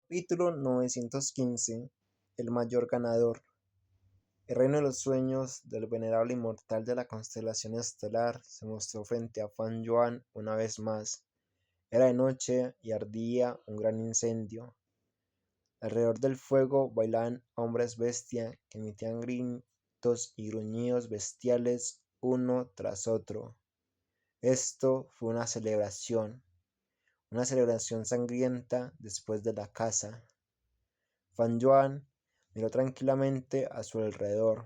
Capítulo 915. El mayor ganador. El reino de los sueños del venerable inmortal de la constelación estelar se mostró frente a Fan Yuan una vez más. Era de noche y ardía un gran incendio. Alrededor del fuego bailaban hombres bestia que emitían gritos y gruñidos bestiales uno tras otro. Esto fue una celebración sangrienta después de la caza. Fan Yuan miró tranquilamente a su alrededor.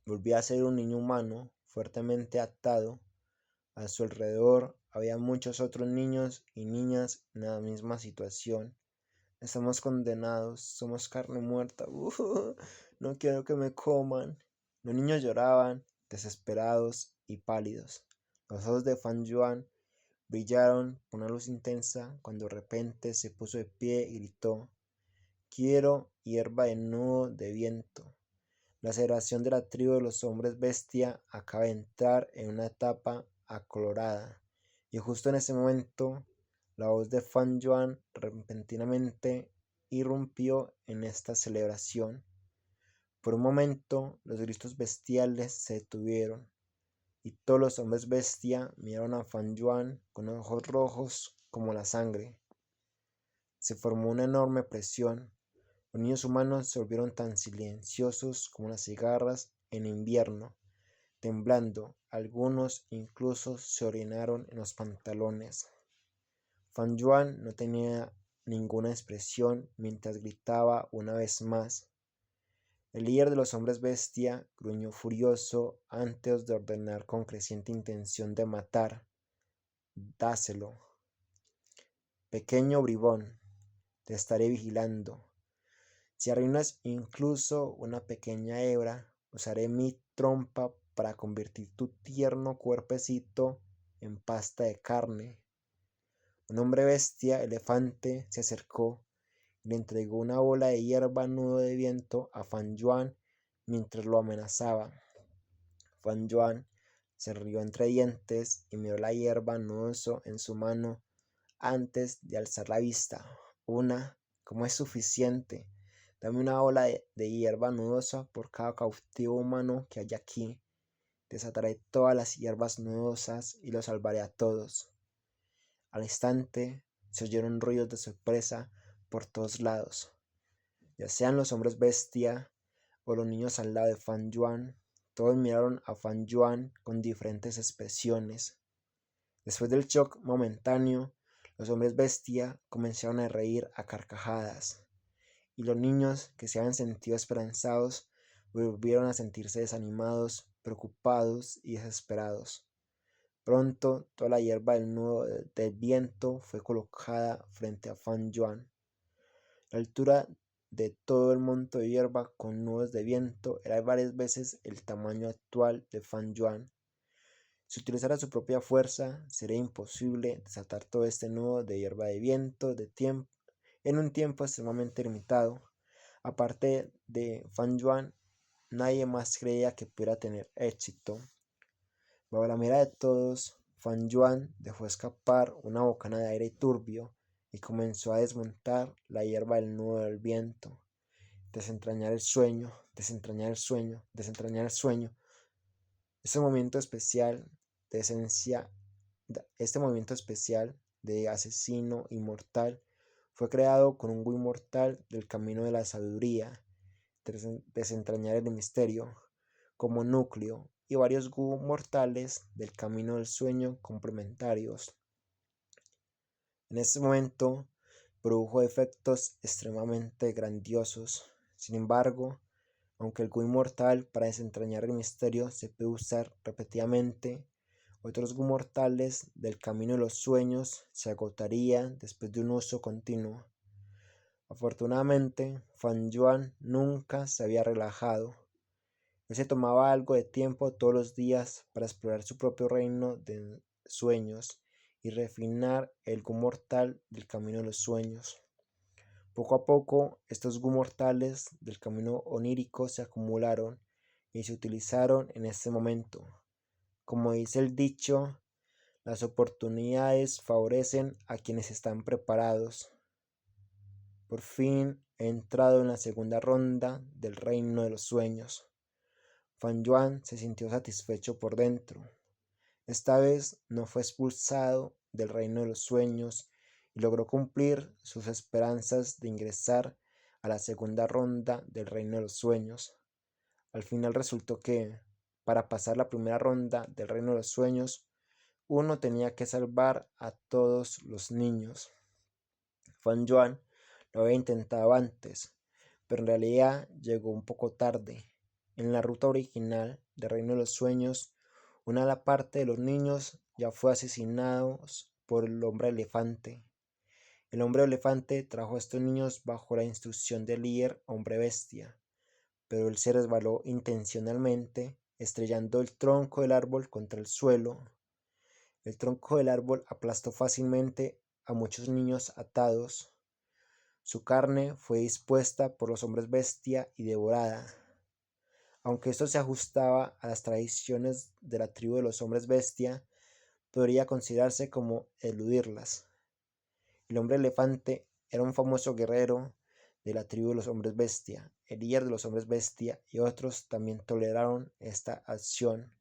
Volvía a ser un niño humano, fuertemente atado. A su alrededor había muchos otros niños y niñas en la misma situación. Estamos condenados, somos carne muerta. No quiero que me coman. Los niños lloraban, desesperados y pálidos. Los ojos de Fan Yuan brillaron con una luz intensa cuando de repente se puso de pie y gritó: Quiero hierba de nudo de viento. La celebración de la tribu de los hombres bestia acaba de entrar en una etapa acolorada, y justo en ese momento la voz de Fan Yuan repentinamente irrumpió en esta celebración. Por un momento los gritos bestiales se detuvieron, y todos los hombres bestia miraron a Fan Yuan con ojos rojos como la sangre. Se formó una enorme presión. Los niños humanos se volvieron tan silenciosos como las cigarras en invierno, temblando. Algunos incluso se orinaron en los pantalones. Fan Yuan no tenía ninguna expresión mientras gritaba una vez más. El líder de los hombres bestia gruñó furioso antes de ordenar con creciente intención de matar: Dáselo. Pequeño bribón, te estaré vigilando. Si arruinas incluso una pequeña hebra, usaré mi trompa para convertir tu tierno cuerpecito en pasta de carne. Un hombre bestia elefante se acercó y le entregó una bola de hierba nudo de viento a Fan Yuan mientras lo amenazaba. Fan Yuan se rió entre dientes y miró la hierba nudoso en su mano antes de alzar la vista. ¿Cómo es suficiente? Dame una bola de hierba nudosa por cada cautivo humano que haya aquí. Desataré todas las hierbas nudosas y los salvaré a todos. Al instante se oyeron ruidos de sorpresa por todos lados. Ya sean los hombres bestia o los niños al lado de Fan Yuan, todos miraron a Fan Yuan con diferentes expresiones. Después del shock momentáneo, los hombres bestia comenzaron a reír a carcajadas, y los niños, que se habían sentido esperanzados, volvieron a sentirse desanimados, preocupados y desesperados. Pronto toda la hierba del nudo del viento fue colocada frente a Fan Yuan. La altura de todo el monto de hierba con nudos de viento era varias veces el tamaño actual de Fan Yuan. Si utilizara su propia fuerza, sería imposible desatar todo este nudo de hierba de viento en un tiempo extremadamente limitado. Aparte de Fan Yuan, nadie más creía que pudiera tener éxito. Bajo la mirada de todos, Fan Yuan dejó escapar una bocana de aire turbio y comenzó a desmontar la hierba del nudo del viento. Desentrañar el sueño, desentrañar el sueño, desentrañar el sueño. Este movimiento especial de esencia, este movimiento especial de asesino inmortal fue creado con un Gu inmortal del camino de la sabiduría, desentrañar el misterio, como núcleo, y varios Gu mortales del camino del sueño complementarios. En este momento produjo efectos extremadamente grandiosos. Sin embargo, aunque el Gu inmortal para desentrañar el misterio se puede usar repetidamente, otros Gu mortales del camino de los sueños se agotarían después de un uso continuo. Afortunadamente, Fan Yuan nunca se había relajado. Él se tomaba algo de tiempo todos los días para explorar su propio reino de sueños y refinar el Gu mortal del camino de los sueños. Poco a poco, estos Gu mortales del camino onírico se acumularon y se utilizaron en este momento. Como dice el dicho, las oportunidades favorecen a quienes están preparados. por fin he entrado en la segunda ronda del reino de los sueños. Fan Yuan se sintió satisfecho por dentro. Esta vez no fue expulsado del reino de los sueños y logró cumplir sus esperanzas de ingresar a la segunda ronda del reino de los sueños. Al final resultó que, para pasar la primera ronda del reino de los sueños, uno tenía que salvar a todos los niños. Fan Yuan lo había intentado antes, pero en realidad llegó un poco tarde. En la ruta original del reino de los sueños, una de la parte de los niños ya fue asesinados por el hombre elefante. El hombre elefante trajo a estos niños bajo la instrucción del líder hombre bestia, pero él se resbaló intencionalmente, estrellando el tronco del árbol contra el suelo. El tronco del árbol aplastó fácilmente a muchos niños atados. Su carne fue dispuesta por los hombres bestia y devorada. Aunque esto se ajustaba a las tradiciones de la tribu de los hombres bestia, podría considerarse como eludirlas. El hombre elefante era un famoso guerrero de la tribu de los hombres bestia. El líder de los hombres bestia y otros también toleraron esta acción.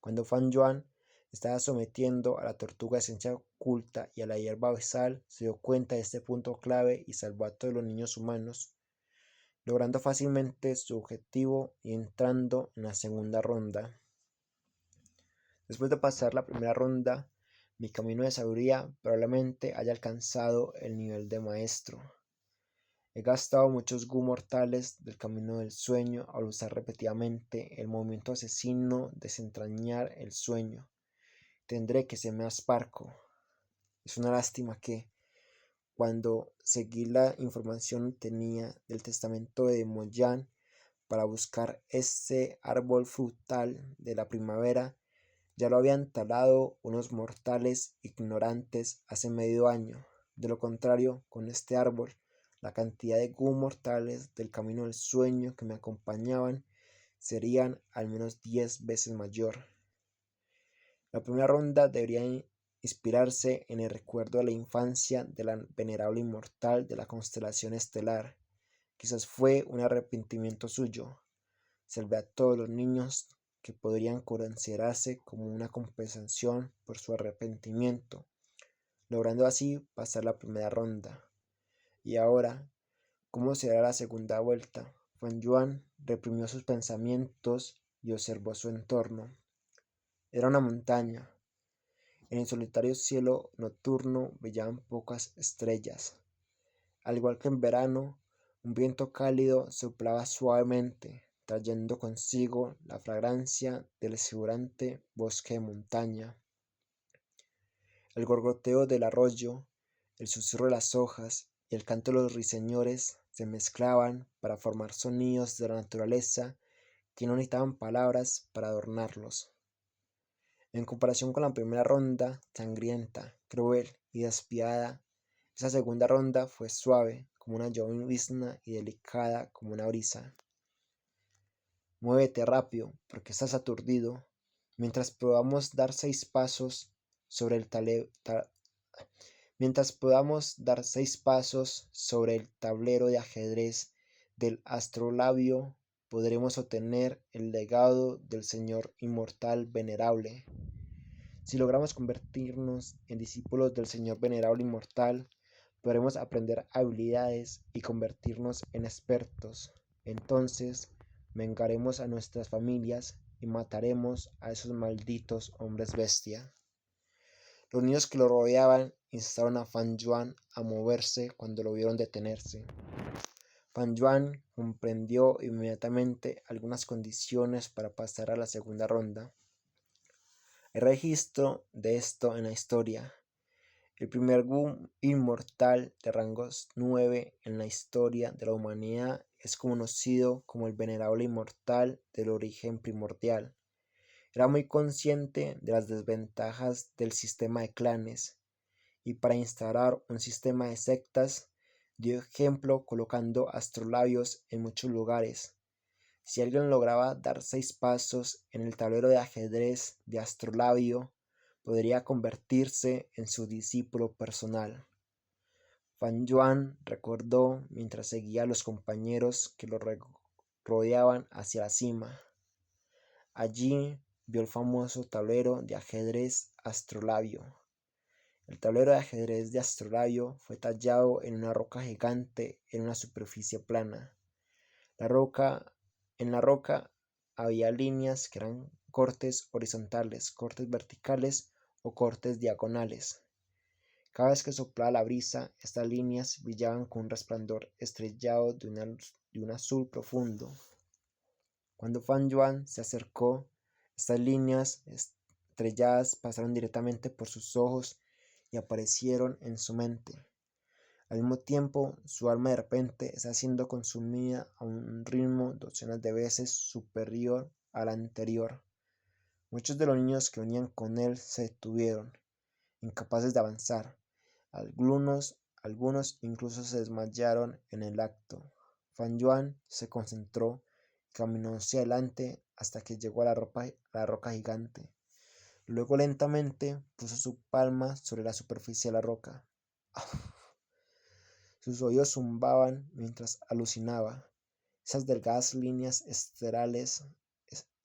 Cuando Fan Yuan estaba sometiendo a la tortuga esencia oculta y a la hierba abisal, se dio cuenta de este punto clave y salvó a todos los niños humanos, logrando fácilmente su objetivo y entrando en la segunda ronda. Después de pasar la primera ronda, mi camino de sabiduría probablemente haya alcanzado el nivel de maestro. He gastado muchos Gu mortales del camino del sueño al usar repetidamente el movimiento asesino de desentrañar el sueño. Tendré que ser más parco. Es una lástima que, cuando seguí la información obtenida del testamento de Moyan para buscar ese árbol frutal de la primavera, ya lo habían talado unos mortales ignorantes hace medio año. De lo contrario, con este árbol, la cantidad de Gu mortales del camino del sueño que me acompañaban serían al menos 10 veces mayor. La primera ronda debería inspirarse en el recuerdo de la infancia de la venerable inmortal de la constelación estelar. Quizás fue un arrepentimiento suyo. Salvé a todos los niños que podrían considerarse como una compensación por su arrepentimiento, logrando así pasar la primera ronda. Y ahora, ¿cómo será la segunda vuelta? Fan Yuan reprimió sus pensamientos y observó su entorno. Era una montaña. En el solitario cielo nocturno brillaban pocas estrellas. Al igual que en verano, un viento cálido soplaba suavemente, trayendo consigo la fragancia del exuberante bosque de montaña. El gorgoteo del arroyo, el susurro de las hojas y el canto de los ruiseñores se mezclaban para formar sonidos de la naturaleza que no necesitaban palabras para adornarlos. En comparación con la primera ronda, sangrienta, cruel y despiadada, esa segunda ronda fue suave como una llovizna y delicada como una brisa. Muévete rápido, porque estás aturdido. Mientras podamos dar 6 pasos sobre el tablero de ajedrez del astrolabio, podremos obtener el legado del Señor inmortal venerable. Si logramos convertirnos en discípulos del Señor venerable inmortal, podremos aprender habilidades y convertirnos en expertos. Entonces, vengaremos a nuestras familias y mataremos a esos malditos hombres bestia. Los niños que lo rodeaban instaron a Fan Yuan a moverse cuando lo vieron detenerse. Fan Yuan comprendió inmediatamente algunas condiciones para pasar a la segunda ronda. Hay registro de esto en la historia. El primer Gu inmortal de rango 9 en la historia de la humanidad es conocido como el venerable inmortal del origen primordial. Era muy consciente de las desventajas del sistema de clanes y para instaurar un sistema de sectas dio ejemplo colocando astrolabios en muchos lugares. Si alguien lograba dar 6 pasos en el tablero de ajedrez de astrolabio, podría convertirse en su discípulo personal. Fan Yuan recordó mientras seguía a los compañeros que lo rodeaban hacia la cima. Allí vio el famoso tablero de ajedrez Astrolabio. El tablero de ajedrez de Astrolabio fue tallado en una roca gigante en una superficie plana. En la roca había líneas que eran cortes horizontales, cortes verticales o cortes diagonales. Cada vez que soplaba la brisa, estas líneas brillaban con un resplandor estrellado de un azul profundo. Cuando Fan Yuan se acercó, estas líneas estrelladas pasaron directamente por sus ojos y aparecieron en su mente. Al mismo tiempo, su alma de repente está siendo consumida a un ritmo docenas de veces superior al anterior. Muchos de los niños que venían con él se detuvieron, incapaces de avanzar. Algunos incluso se desmayaron en el acto. Fan Yuan se concentró y caminó hacia adelante hasta que llegó a la roca gigante. Luego lentamente puso su palma sobre la superficie de la roca. Sus oídos zumbaban mientras alucinaba. Esas delgadas líneas estelares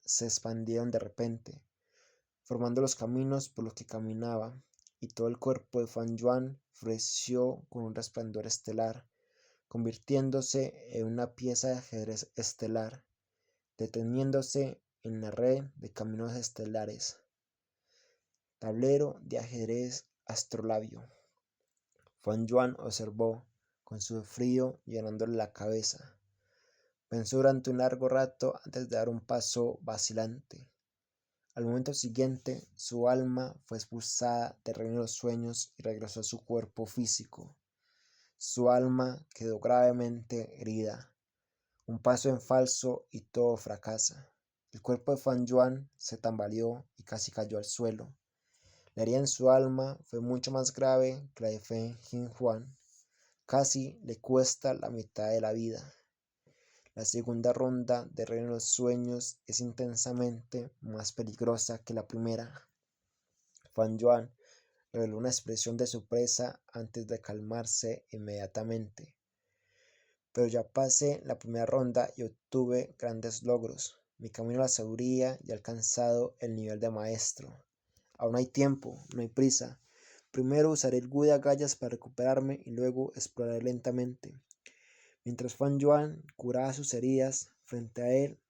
se expandieron de repente, formando los caminos por los que caminaba, y todo el cuerpo de Fan Yuan floreció con un resplandor estelar, convirtiéndose en una pieza de ajedrez estelar, deteniéndose en la red de caminos estelares. Tablero de ajedrez Astrolabio. Fan Yuan observó, con su frío llenándole la cabeza. Pensó durante un largo rato antes de dar un paso vacilante. Al momento siguiente, su alma fue expulsada del reino de los sueños y regresó a su cuerpo físico. Su alma quedó gravemente herida. Un paso en falso y todo fracasa. El cuerpo de Fan Yuan se tambaleó y casi cayó al suelo. La herida en su alma fue mucho más grave que la de Feng Jinhuan. Casi le cuesta la mitad de la vida. La segunda ronda de Reino de los Sueños es intensamente más peligrosa que la primera. Fan Yuan reveló una expresión de sorpresa antes de calmarse inmediatamente. Pero ya pasé la primera ronda y obtuve grandes logros. Mi camino a la sabiduría ya ha alcanzado el nivel de maestro. Aún hay tiempo, no hay prisa. Primero usaré el Gu de agallas para recuperarme y luego exploraré lentamente. Mientras Fan Yuan curaba sus heridas, frente a él,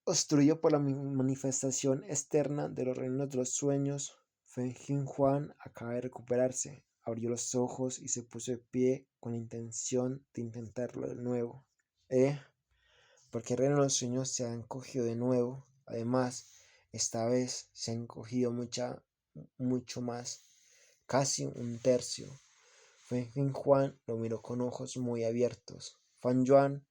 obstruido por la manifestación externa de los reinos de los sueños, Feng Jinhuan acaba de recuperarse, abrió los ojos y se puso de pie con la intención de intentarlo de nuevo. Porque el reino de los sueños se ha encogido de nuevo. Además, esta vez se ha encogido mucho más, casi un tercio. Feng Jinhuan lo miró con ojos muy abiertos. Fan Yuan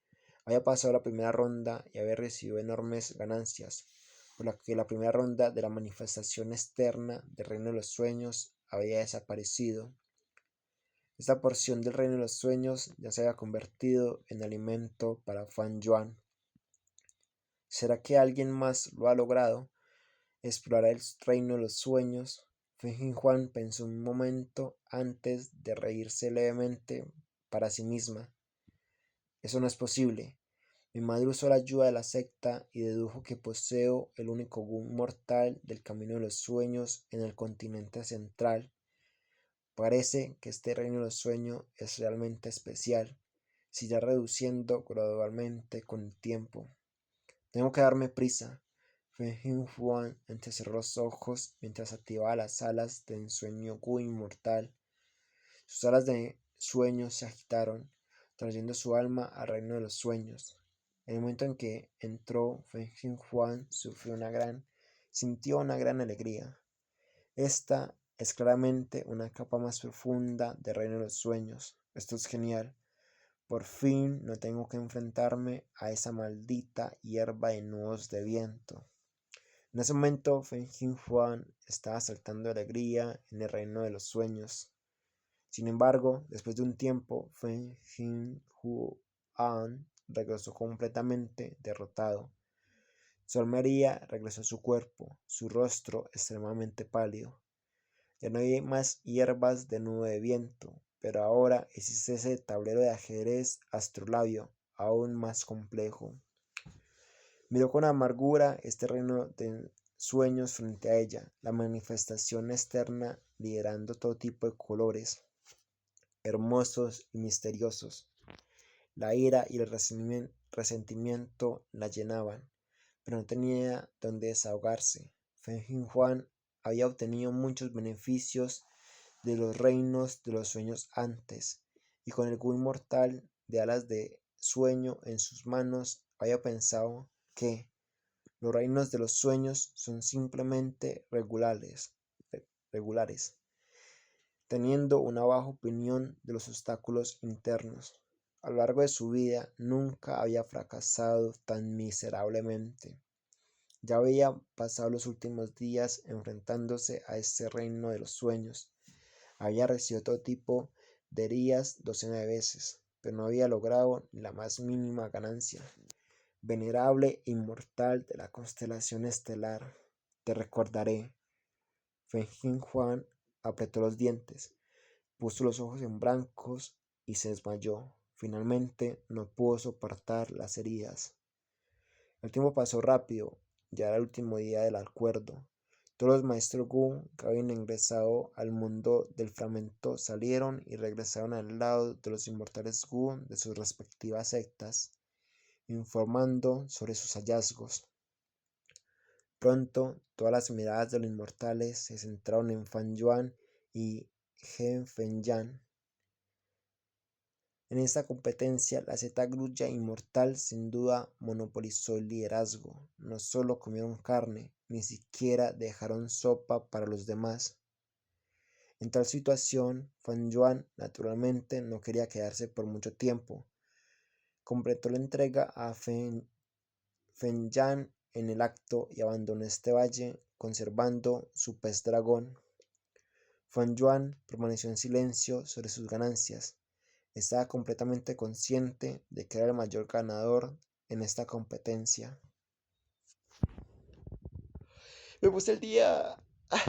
había pasado la primera ronda y había recibido enormes ganancias, por lo que la primera ronda de la manifestación externa del reino de los sueños había desaparecido. Esta porción del reino de los sueños ya se había convertido en alimento para Fan Yuan. ¿Será que alguien más lo ha logrado? ¿Explorar el reino de los sueños? Feng Jinhuan pensó un momento antes de reírse levemente para sí misma. Eso no es posible. Mi madre usó la ayuda de la secta y dedujo que poseo el único Gu mortal del camino de los sueños en el continente central. Parece que este reino de los sueños es realmente especial, se irá reduciendo gradualmente con el tiempo. Tengo que darme prisa. Feng Jinhuan entrecerró los ojos mientras activaba las alas de ensueño Gu inmortal. Sus alas de sueño se agitaron, trayendo su alma al reino de los sueños. En el momento en que entró, Feng Jinhuan sintió una gran alegría. Esta es claramente una capa más profunda del reino de los sueños. Esto es genial. Por fin no tengo que enfrentarme a esa maldita hierba de nudos de viento. En ese momento, Feng Jinhuan estaba saltando de alegría en el reino de los sueños. Sin embargo, después de un tiempo, Feng Jinhuan regresó completamente derrotado. Su alma herida regresó a su cuerpo, su rostro extremadamente pálido. Ya no hay más hierbas de nube de viento, pero ahora existe ese tablero de ajedrez astrolabio, aún más complejo. Miró con amargura este reino de sueños frente a ella, la manifestación externa liderando todo tipo de colores, hermosos y misteriosos. La ira y el resentimiento la llenaban, pero no tenía donde desahogarse. Feng Juan había obtenido muchos beneficios de los reinos de los sueños antes, y con el Gu inmortal de alas de sueño en sus manos, había pensado que los reinos de los sueños son simplemente regulares, teniendo una baja opinión de los obstáculos internos. A lo largo de su vida nunca había fracasado tan miserablemente. Ya había pasado los últimos días enfrentándose a este reino de los sueños. Había recibido todo tipo de heridas docenas de veces, pero no había logrado ni la más mínima ganancia. Venerable e inmortal de la constelación estelar, te recordaré. Feng Juan apretó los dientes, puso los ojos en blancos y se desmayó. Finalmente no pudo soportar las heridas. El tiempo pasó rápido, ya era el último día del acuerdo. Todos los maestros Gu que habían ingresado al mundo del fragmento salieron y regresaron al lado de los inmortales Gu de sus respectivas sectas, informando sobre sus hallazgos. Pronto, todas las miradas de los inmortales se centraron en Fan Yuan y Gen Fengyan. En esta competencia, la zeta grulla inmortal sin duda monopolizó el liderazgo. No solo comieron carne, ni siquiera dejaron sopa para los demás. En tal situación, Fan Yuan naturalmente no quería quedarse por mucho tiempo. Completó la entrega a Fengyan en el acto y abandonó este valle, conservando su pez dragón. Fan Yuan permaneció en silencio sobre sus ganancias. Estaba completamente consciente de que era el mayor ganador en esta competencia. Me puse el día